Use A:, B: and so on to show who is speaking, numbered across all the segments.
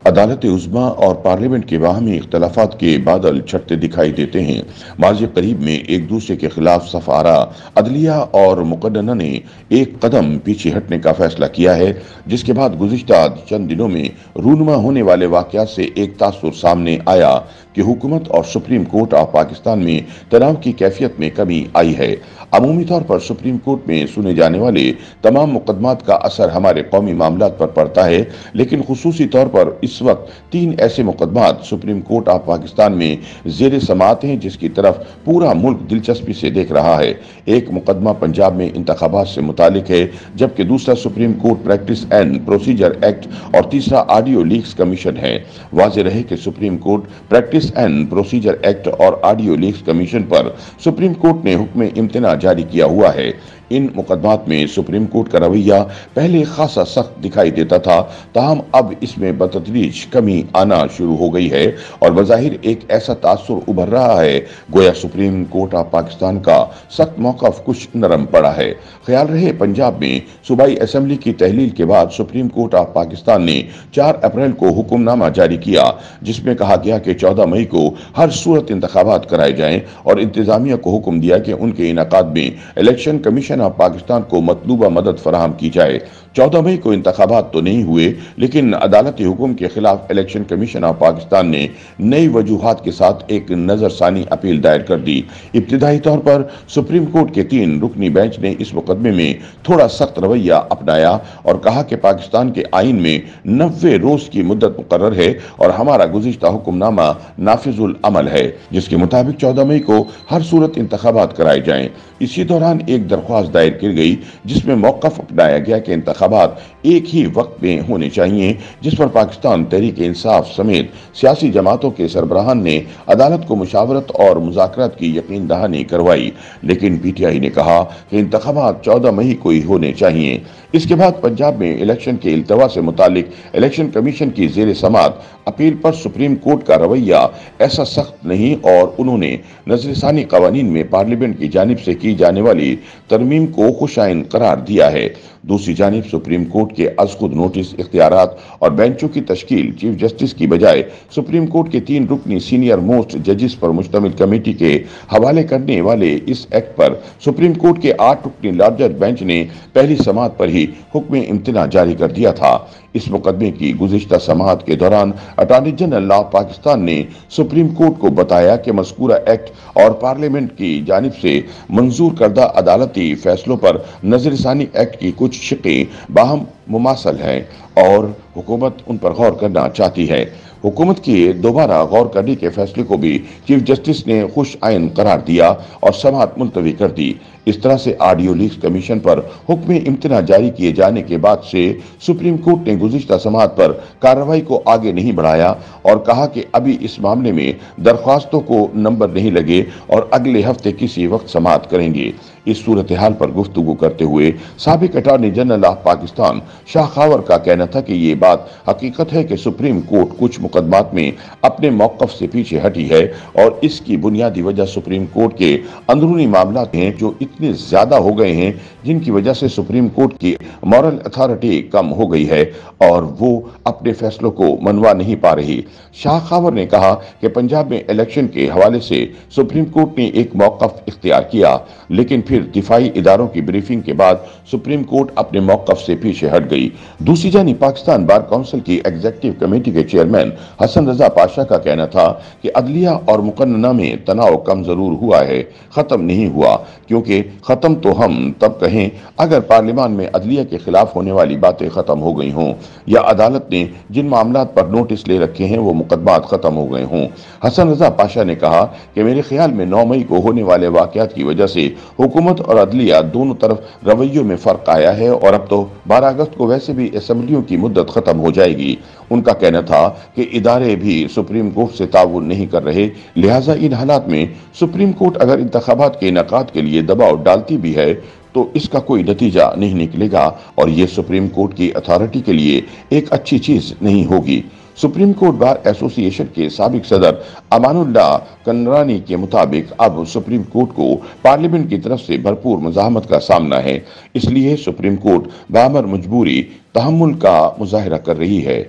A: अदालत उज़्मा और पार्लियामेंट के बाहमी इख्तलाफात के बादल छटते दिखाई देते हैं। माज़ी करीब में एक दूसरे के खिलाफ सफारा, अदलिया और मुक़द्दना ने एक कदम पीछे हटने का फैसला किया है, जिसके बाद गुज़िश्ता चंद दिनों में रूनुमा होने वाले वाक़यात से एक तासुर सामने आया कि हुकूमत और सुप्रीम कोर्ट ऑफ पाकिस्तान में तनाव की कैफियत में कमी आई है। अमूमी तौर पर सुप्रीम कोर्ट में सुने जाने वाले तमाम मुकदमात का असर हमारे कौमी मामलात पर पड़ता है, लेकिन खुसूसी तौर पर इस वक्त 3 ऐसे मुकदमात सुप्रीम कोर्ट ऑफ पाकिस्तान में ज़ेर समाअत हैं जिसकी तरफ पूरा मुल्क दिलचस्पी से देख रहा है। एक मुकदमा पंजाब में इंतखाबात से मुतालिक है, जबकि दूसरा supreme court practice and procedure act और तीसरा ऑडियो लीक्स कमीशन है। वाज़ेह रहे कि supreme court practice and procedure act और ऑडियो लीक्स कमीशन पर सुप्रीम कोर्ट ने हुक्म इम्तिना जारी किया हुआ है। इन मुकदमात में सुप्रीम कोर्ट का रवैया पहले खासा सख्त दिखाई देता था, ताहम अब इसमें बतदरीज कमी आना शुरू हो गई है और बज़ाहिर एक ऐसा तासुर उभर रहा है गोया सुप्रीम कोर्ट ऑफ पाकिस्तान का सख्त मौक़िफ़ कुछ नरम पड़ा है। ख्याल रहे पंजाब में सूबाई असम्बली की तहलील के बाद सुप्रीम कोर्ट ऑफ पाकिस्तान ने 4 अप्रैल को हुक्मनामा जारी किया, जिसमें कहा गया कि 14 मई को हर सूरत इंतखाबात कराए जाएं और इंतजामिया को हुक्म दिया कि उनके इनेकाद में इलेक्शन कमीशन ऑफ पाकिस्तान को मतलूबा मदद फराहम की जाए। 14 मई को इंतखाबात तो नहीं हुए, लेकिन अदालती हुक्म के खिलाफ इलेक्शन कमीशन ऑफ पाकिस्तान ने नई वजूहात के साथ एक नजरसानी अपील दायर कर दी। इब्तिदाई तौर पर सुप्रीम कोर्ट के 3 रुकनी बेंच ने इस मुकदमे में थोड़ा सख्त रवैया अपनाया और कहा कि पाकिस्तान के आइन में 90 रोज की मुद्दत मुकर्रर है और हमारा गुज़िश्ता हुक्मनामा नाफिजुल अमल है, जिसके मुताबिक 14 मई को हर सूरत इंतखाबात कराए जाएं। इसी दौरान एक दरख्वास्त दायर की गई, जिसमें मौक़िफ़ अपनाया गया कि इंतखाबात एक ही वक्त में होने चाहिए, जिस पर पाकिस्तान तहरीक इंसाफ समेत सियासी जमातों के सरबराहान ने अदालत को मुशावरत और मुज़ाकरात की यकीन दहानी करवाई, लेकिन पीटीआई ने कहा कि इंतखाबात 14 मई को ही होने चाहिए। इसके बाद पंजाब में इलेक्शन के इल्तवा से मुतालिक इलेक्शन कमीशन की ज़ेर समाअत अपील पर सुप्रीम कोर्ट का रवैया ऐसा सख्त नहीं और उन्होंने नजरसानी कवानीन में पार्लियामेंट की जानिब से की जाने वाली तरमीम को खुशाइन करार दिया है। दूसरी जानिब सुप्रीम कोर्ट के अज़खुद नोटिस, इख्तियारात और बेंचों की तश्कील चीफ जस्टिस की बजाय सुप्रीम कोर्ट के 3 रुकनी सीनियर मोस्ट जजेस पर मुश्तमिल कमेटी के हवाले करने वाले इस एक्ट पर सुप्रीम कोर्ट के 8 रुकनी लार्जर बेंच ने पहली समाअत पर ही हुक्म इम्तिना जारी कर दिया था। इस मुकदमे की गुज़िश्ता समाअत के दौरान अटॉर्नी जनरल ऑफ पाकिस्तान ने सुप्रीम कोर्ट को बताया कि मज़कूरा एक्ट और पार्लियामेंट की जानिब से मंजूर करदा अदालती फैसलों पर नजरसानी एक्ट की कुछ शिक़ें बाहम मुमासल हैं और हुकूमत उन पर गौर करना चाहती है। हुकूमत के दोबारा गौर करने के फैसले को भी चीफ जस्टिस ने खुश आइन करार दिया और समाअत मुलतवी कर दी। इस तरह से ऑडियो लीक्स कमीशन पर हुक्म इम्तिना जारी किए जाने के बाद से सुप्रीम कोर्ट ने गुज़िश्ता समाअत पर कार्रवाई को आगे नहीं बढ़ाया और कहा कि अभी इस मामले में दरख्वास्तों को नंबर नहीं लगे और अगले हफ्ते किसी वक्त समाअत करेंगे। इस सूरत हाल पर गुफ्तगू करते हुए साबिक attorney general of Pakistan Shah Khawar का कहना था कि ये बात हकीकत है कि सुप्रीम कोर्ट कुछ मुकदमात में अपने मौक़िफ़ से पीछे हटी है और इसकी बुनियादी वजह सुप्रीम कोर्ट के अंदरूनी मामलात हैं जो इतने ज्यादा हो गए हैं, जिनकी वजह से सुप्रीम कोर्ट की मॉरल अथॉरिटी कम हो गई है और वो अपने फैसलों को मनवा नहीं पा रही। शाह खावर ने कहा कि पंजाब में इलेक्शन के हवाले से सुप्रीम कोर्ट ने एक मौक़िफ़ इख्तियार किया, लेकिन फिर दिफाई इदारों की ब्रीफिंग के बाद सुप्रीम कोर्ट अपने मौक़िफ़ से पीछे हट गई। दूसरी जानिब पाकिस्तान बार काउंसिल की एग्जीक्यूटिव कमेटी के चेयरमैन हसन रजा पाशा का कहना था कि अदलिया और मुकन्नना में तनाव कम जरूर हुआ है, खत्म नहीं हुआ, क्योंकि खत्म तो हम तब कहें अगर पार्लियामान में अदलिया के खिलाफ होने वाली बातें खत्म हो गई हों या अदालत ने जिन मामलात पर नोटिस ले रखे हैं वो मुकदमात खत्म हो गए हों। हसन रजा पाशा ने कहा कि मेरे ख्याल में 9 मई को होने वाले वाकयात की वजह से हुकूमत और अदलिया दोनों तरफ रवैयों में फर्क आया है और अब तो 12 अगस्त को वैसे भी असम्बलियों की मुद्दत खत्म हो जाएगी। उनका कहना था कि इदारे भी सुप्रीम कोर्ट से ताउन नहीं कर रहे, लिहाजा इन हालात में सुप्रीम कोर्ट अगर इंतखाबात के इनेकाद के लिए दबाव डालती भी है तो इसका कोई नतीजा नहीं निकलेगा और ये सुप्रीम कोर्ट की अथॉरिटी के लिए एक अच्छी चीज नहीं होगी। सुप्रीम कोर्ट बार एसोसिएशन के साबिक सदर अमानुल्लाह कनरानी के मुताबिक अब सुप्रीम कोर्ट को पार्लियामेंट की तरफ से भरपूर मज़ाहमत का सामना है, इसलिए सुप्रीम कोर्ट बामर मजबूरी तहम्मुल का मुजाहिरा कर रही है।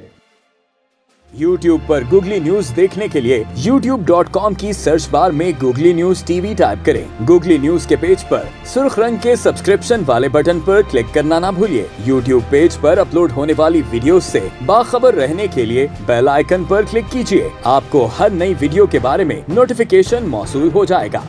B: YouTube पर गूगली न्यूज देखने के लिए youtube.com की सर्च बार में गूगली न्यूज टीवी टाइप करें। गूगली न्यूज के पेज पर सुर्ख रंग के सब्सक्रिप्शन वाले बटन पर क्लिक करना ना भूलिए। YouTube पेज पर अपलोड होने वाली वीडियोस से बाखबर रहने के लिए बेल आइकन पर क्लिक कीजिए। आपको हर नई वीडियो के बारे में नोटिफिकेशन मौसूल हो जाएगा।